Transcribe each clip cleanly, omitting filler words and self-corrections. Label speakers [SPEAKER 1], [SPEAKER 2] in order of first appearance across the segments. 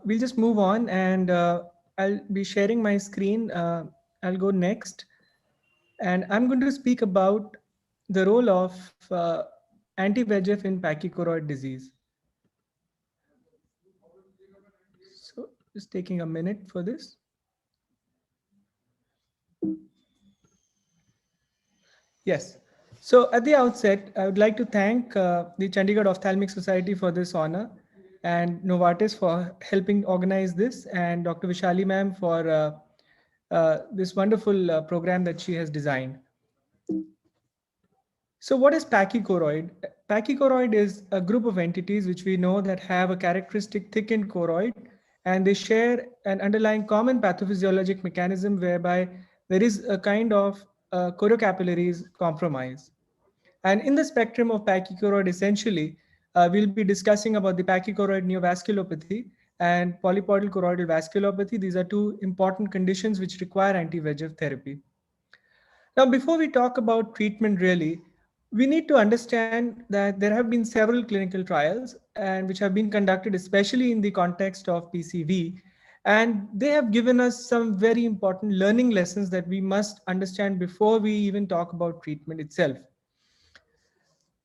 [SPEAKER 1] we'll just move on and I'll be sharing my screen. I'll go next. And I'm going to speak about the role of anti-VEGF in pachychoroid disease. So just taking a minute for this. Yes. So at the outset, I would like to thank the Chandigarh Ophthalmic Society for this honor and Novartis for helping organize this and Dr. Vishali ma'am for this wonderful program that she has designed. So what is pachychoroid? Pachychoroid is a group of entities which we know that have a characteristic thickened choroid, and they share an underlying common pathophysiologic mechanism whereby there is a kind of choriocapillaries compromise. And in the spectrum of pachychoroid, essentially, we'll be discussing about the pachychoroid neovasculopathy and polypoidal choroidal vasculopathy. These are two important conditions which require anti-VEGF therapy. Now, before we talk about treatment really, we need to understand that there have been several clinical trials and which have been conducted, especially in the context of PCV, and they have given us some very important learning lessons that we must understand before we even talk about treatment itself.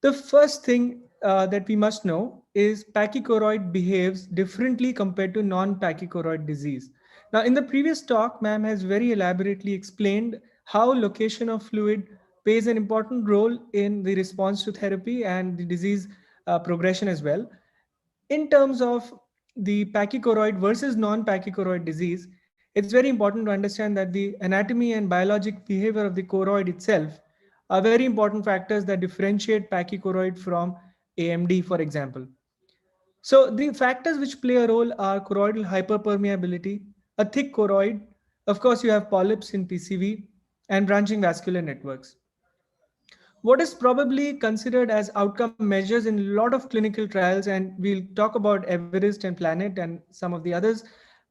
[SPEAKER 1] The first thing that we must know is pachychoroid behaves differently compared to non-pachychoroid disease. Now, in the previous talk, ma'am has very elaborately explained how location of fluid plays an important role in the response to therapy and the disease progression as well. In terms of the pachychoroid versus non-pachychoroid disease, it's very important to understand that the anatomy and biologic behavior of the choroid itself are very important factors that differentiate pachychoroid from AMD, for example. So the factors which play a role are choroidal hyperpermeability, a thick choroid, of course you have polyps in PCV, and branching vascular networks. What is probably considered as outcome measures in a lot of clinical trials, and we'll talk about Everest and Planet and some of the others,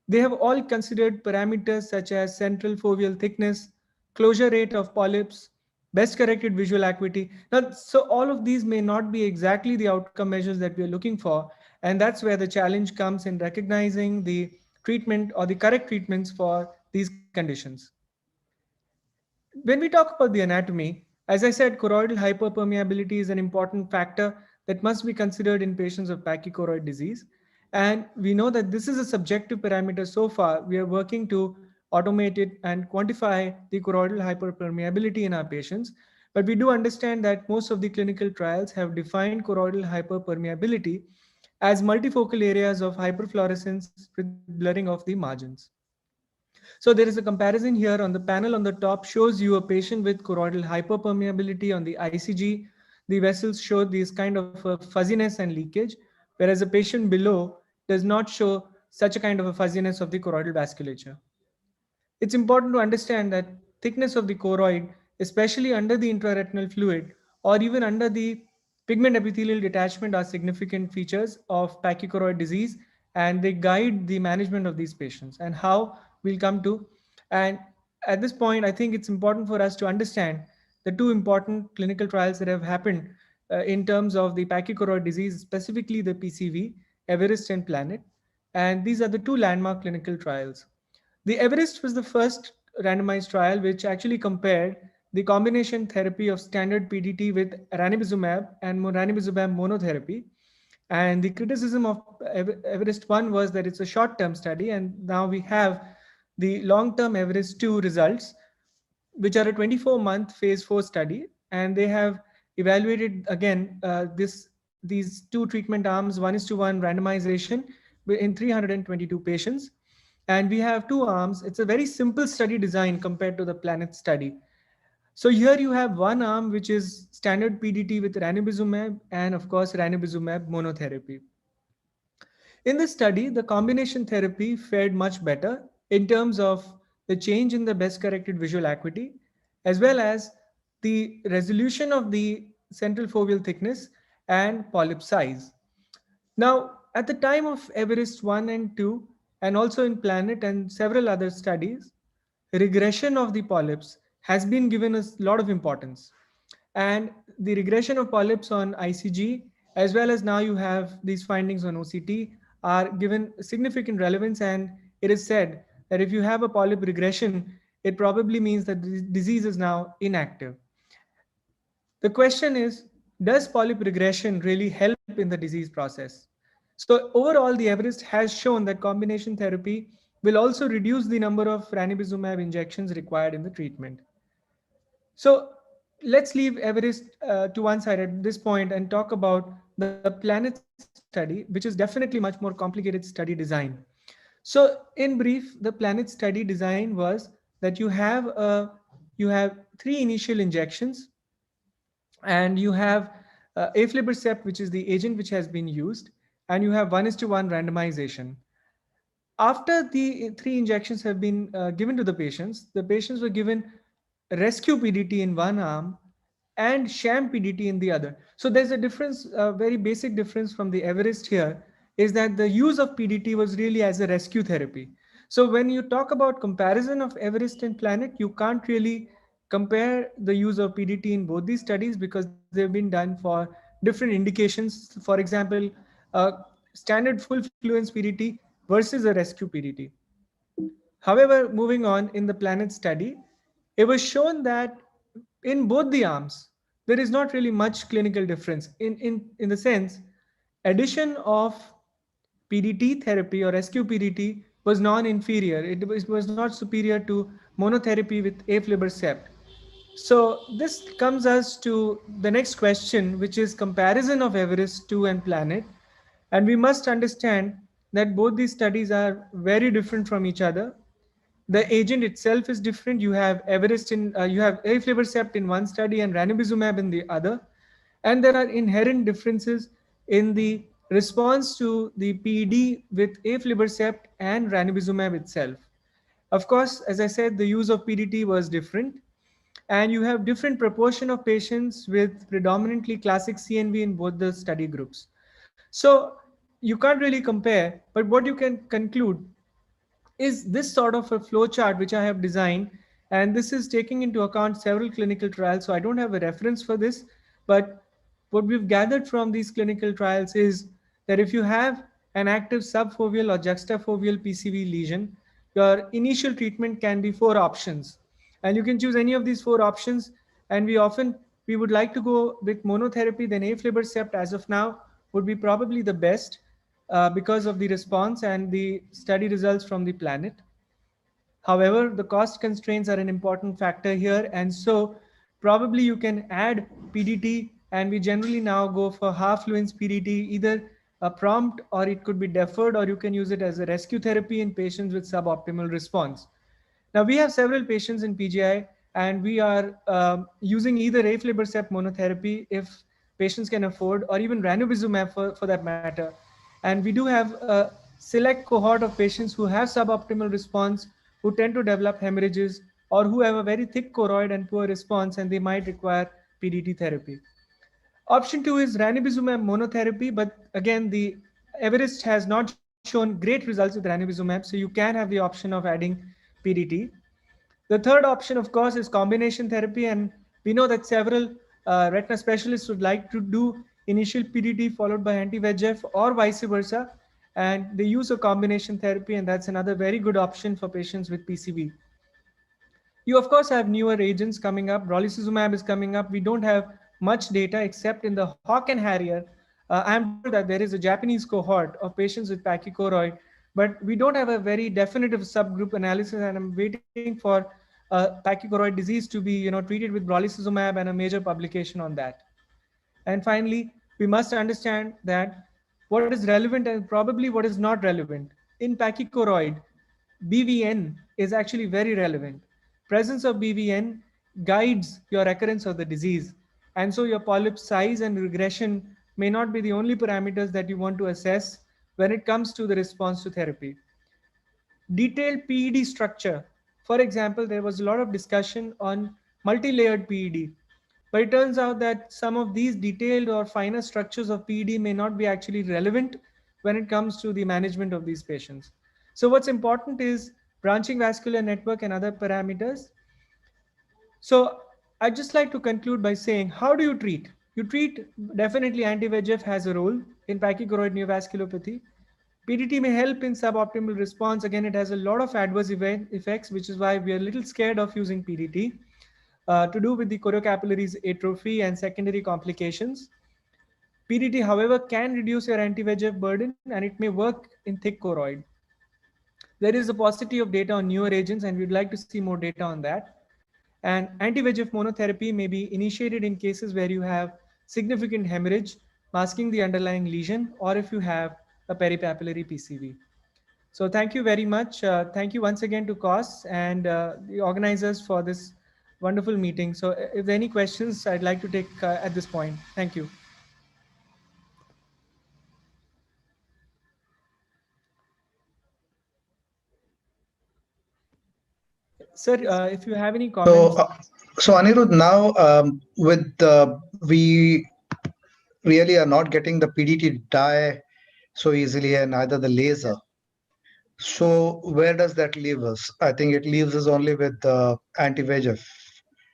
[SPEAKER 1] they have all considered parameters such as central foveal thickness, closure rate of polyps, best corrected visual acuity. Now, so all of these may not be exactly the outcome measures that we are looking for, and that's where the challenge comes in recognizing the treatment or the correct treatments for these conditions. When we talk about the anatomy, as I said, choroidal hyperpermeability is an important factor that must be considered in patients of pachychoroid disease. And we know that this is a subjective parameter so far. We are working to automate it and quantify the choroidal hyperpermeability in our patients. But we do understand that most of the clinical trials have defined choroidal hyperpermeability as multifocal areas of hyperfluorescence with blurring of the margins. So there is a comparison here on the panel on the top shows you a patient with choroidal hyperpermeability on the ICG. The vessels show these kind of fuzziness and leakage, whereas a patient below does not show such a kind of a fuzziness of the choroidal vasculature. It's important to understand that thickness of the choroid, especially under the intraretinal fluid or even under the pigment epithelial detachment, are significant features of pachychoroid disease, and they guide the management of these patients and how we'll come to. And at this point, I think it's important for us to understand the two important clinical trials that have happened in terms of the pachychoroid disease, specifically the PCV, Everest and Planet. And these are the two landmark clinical trials. The Everest was the first randomized trial which actually compared the combination therapy of standard PDT with ranibizumab and ranibizumab monotherapy. And the criticism of Everest 1 was that it's a short-term study, and now we have the long-term Everest 2 results, which are a 24-month phase 4 study, and they have evaluated again these two treatment arms, 1:1 randomization in 322 patients. And we have two arms. It's a very simple study design compared to the Planet study. So here you have one arm, which is standard PDT with ranibizumab and of course ranibizumab monotherapy. In this study, the combination therapy fared much better in terms of the change in the best corrected visual acuity, as well as the resolution of the central foveal thickness and polyp size. Now, at the time of Everest 1 and 2, and also in Planet and several other studies, regression of the polyps has been given a lot of importance. And the regression of polyps on ICG, as well as now you have these findings on OCT, are given significant relevance, and it is said that if you have a polyp regression, it probably means that the disease is now inactive. The question is, does polyp regression really help in the disease process? So overall, the Everest has shown that combination therapy will also reduce the number of ranibizumab injections required in the treatment. So let's leave Everest to one side at this point and talk about the Planet study, which is definitely much more complicated study design. So in brief, the Planet study design was that you have three initial injections, and you have aflibercept, which is the agent which has been used, and you have 1:1 randomization. After the three injections have been given to the patients were given rescue PDT in one arm and sham PDT in the other. So there's a difference, a very basic difference from the Everest here, is that the use of PDT was really as a rescue therapy. So when you talk about comparison of Everest and Planet, you can't really compare the use of PDT in both these studies because they've been done for different indications. For example, standard full fluence PDT versus a rescue PDT. However, moving on in the Planet study, it was shown that in both the arms, there is not really much clinical difference in the sense addition of PDT therapy or rescue PDT was non-inferior. It was not superior to monotherapy with aflibercept. So this comes us to the next question, which is comparison of Everest 2 and Planet. And we must understand that both these studies are very different from each other. The agent itself is different. You have you have aflibercept in one study and ranibizumab in the other, and there are inherent differences in the response to the PD with aflibercept and ranibizumab itself. Of course, as I said, the use of PDT was different, and you have different proportion of patients with predominantly classic CNV in both the study groups. So you can't really compare, but what you can conclude is this sort of a flow chart which I have designed, and this is taking into account several clinical trials. So I don't have a reference for this, but what we've gathered from these clinical trials is that if you have an active subfoveal or juxtafoveal PCV lesion, your initial treatment can be 4 options, and you can choose any of these 4 options. And we would like to go with monotherapy, then aflibercept as of now would be probably the best because of the response and the study results from the Planet. However, the cost constraints are an important factor here, and so probably you can add PDT, and we generally now go for half fluence PDT, either a prompt or it could be deferred, or you can use it as a rescue therapy in patients with suboptimal response. Now we have several patients in PGI, and we are using either aflibercept monotherapy if patients can afford, or even ranibizumab for that matter. And we do have a select cohort of patients who have suboptimal response, who tend to develop hemorrhages, or who have a very thick choroid and poor response, and they might require PDT therapy. Option 2 is ranibizumab monotherapy, but again, the Everest has not shown great results with ranibizumab, so you can have the option of adding PDT. The third option, of course, is combination therapy, and we know that several retina specialists would like to do initial PDT followed by anti-VEGF or vice versa, and they use a combination therapy, and that's another very good option for patients with PCV. You of course have newer agents coming up. Brolucizumab is coming up. We don't have much data except in the Hawk and Harrier. I'm told that there is a Japanese cohort of patients with pachychoroid, but we don't have a very definitive subgroup analysis, and I'm waiting for pachychoroid disease to be treated with brolucizumab and a major publication on that. And finally, we must understand that what is relevant and probably what is not relevant. In pachychoroid, BVN is actually very relevant. Presence of BVN guides your recurrence of the disease. And so your polyp size and regression may not be the only parameters that you want to assess when it comes to the response to therapy. Detailed PED structure. For example, there was a lot of discussion on multi-layered PED, but it turns out that some of these detailed or finer structures of PED may not be actually relevant when it comes to the management of these patients. So what's important is branching vascular network and other parameters. So I'd just like to conclude by saying, how do you treat? You treat, definitely anti-VEGF has a role in pachychoroid neovasculopathy. PDT may help in suboptimal response. Again, it has a lot of adverse effects, which is why we are a little scared of using PDT to do with the choriocapillaries atrophy and secondary complications. PDT, however, can reduce your anti-VEGF burden and it may work in thick choroid. There is a paucity of data on newer agents and we'd like to see more data on that. And anti-VEGF monotherapy may be initiated in cases where you have significant hemorrhage masking the underlying lesion or if you have a peripapillary PCV. So thank you very much. Thank you once again to COS and the organizers for this wonderful meeting. So if there are any questions, I'd like to take at this point. Thank you. Sir, if you have any comments.
[SPEAKER 2] So Anirudh, now with we really are not getting the PDT dye so easily and neither the laser. So where does that leave us? I think it leaves us only with anti-VEGF.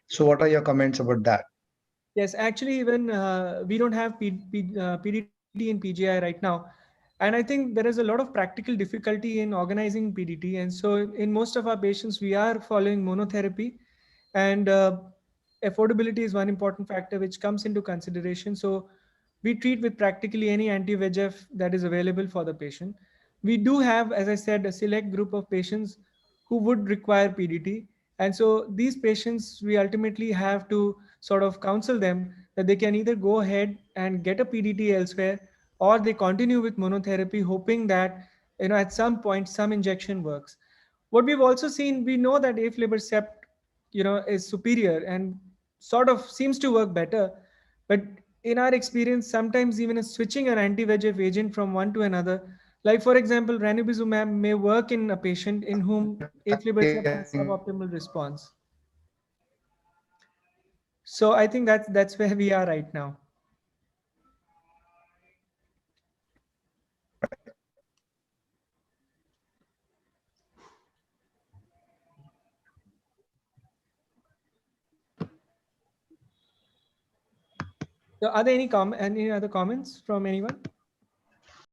[SPEAKER 2] So what are your comments about that?
[SPEAKER 1] Yes, actually, even we don't have PDT and PGI right now. And I think there is a lot of practical difficulty in organizing PDT. And so in most of our patients, we are following monotherapy. And affordability is one important factor which comes into consideration. So we treat with practically any anti-VEGF that is available for the patient. We do have, as I said, a select group of patients who would require PDT. And so these patients, we ultimately have to sort of counsel them that they can either go ahead and get a PDT elsewhere or they continue with monotherapy, hoping that at some point some injection works. What we've also seen, we know that aflibercept is superior and sort of seems to work better, but in our experience, sometimes even switching an anti-VEGF agent from one to another, like for example, ranibizumab may work in a patient in whom aflibercept has suboptimal response. So I think that's where we are right now. So are there any other comments from anyone?